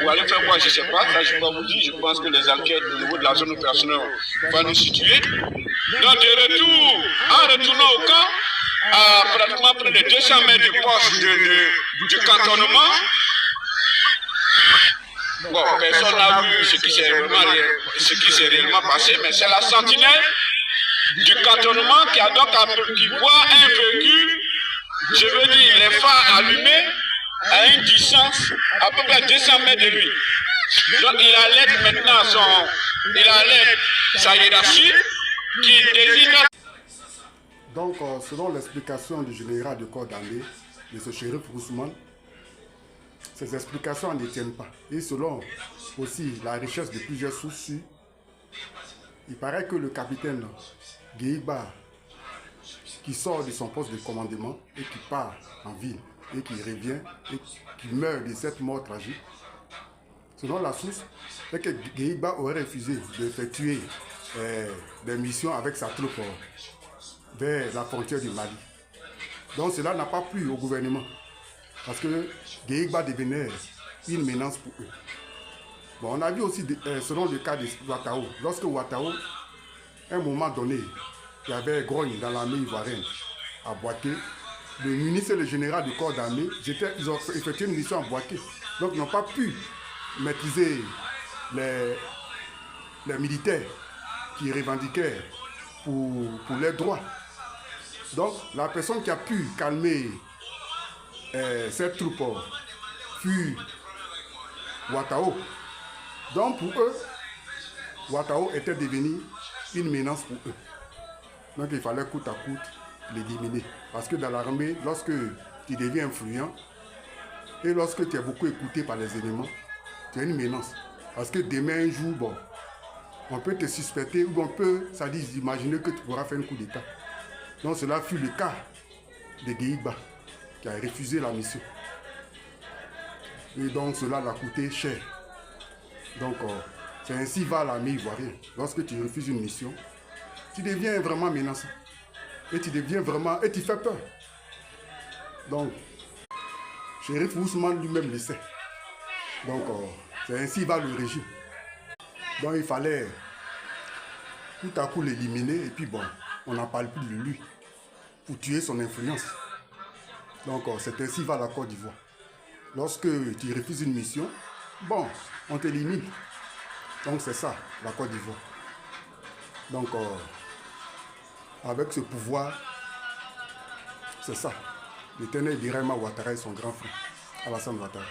Pour aller faire quoi, je ne sais pas. Ça, je peux vous dire. Je pense que les enquêtes au niveau de la zone opérationnelle vont nous situer. Donc, de retour, en retournant au camp, à pratiquement près de 200 mètres du poste du cantonnement. Bon, personne n'a vu ce qui s'est réellement passé, mais c'est la sentinelle du cantonnement qui voit un véhicule, je veux dire les phares allumés, à une distance à peu près 200 mètres de lui. Donc il alerte maintenant sa hiérarchie qui désigne. Donc, selon l'explication du général de corps d'armée, de ce shérif Ousmane, ces explications ne tiennent pas. Et selon aussi la richesse de plusieurs sources, il paraît que le capitaine Guéhiba, qui sort de son poste de commandement et qui part en ville et qui revient et qui meurt de cette mort tragique, selon la source, c'est que Guéhiba aurait refusé d'effectuer des missions avec sa troupe vers la frontière du Mali. Donc cela n'a pas plu au gouvernement, parce que Guéhiba devenait une menace pour eux. Bon, on a vu aussi, selon le cas de Ouattao, lorsque Ouattao, à un moment donné, il y avait grogne dans l'armée ivoirienne à Boaké, le ministre et le général du corps d'armée, ils ont effectué une mission à Boaké. Donc ils n'ont pas pu maîtriser les militaires qui revendiquaient pour leurs droits. Donc la personne qui a pu calmer cette troupe fut Ouattao. Donc pour eux, Ouattao était devenu une menace pour eux. Donc il fallait coûte à coûte l'éliminer. Parce que dans l'armée, lorsque tu deviens influent et lorsque tu es beaucoup écouté par les éléments, tu es une menace. Parce que demain, un jour, bon, on peut te suspecter ou on peut, ça dit, imaginer que tu pourras faire un coup d'État. Donc cela fut le cas de Guéhiba, qui a refusé la mission. Et donc cela l'a coûté cher. Donc c'est ainsi va l'armée ivoirienne. Lorsque tu refuses une mission, tu deviens vraiment menaçant. Et tu deviens vraiment, et tu fais peur. Donc, Shérif Ousmane lui-même le sait. Donc c'est ainsi va le régime. Donc il fallait tout à coup l'éliminer et puis bon, on n'en parle plus de lui pour tuer son influence. Donc c'est ainsi va la Côte d'Ivoire. Lorsque tu refuses une mission, bon, on t'élimine. Donc c'est ça, la Côte d'Ivoire. Donc avec ce pouvoir, c'est ça. L'éternel Birahima Ouattara et son grand frère, Alassane Ouattara.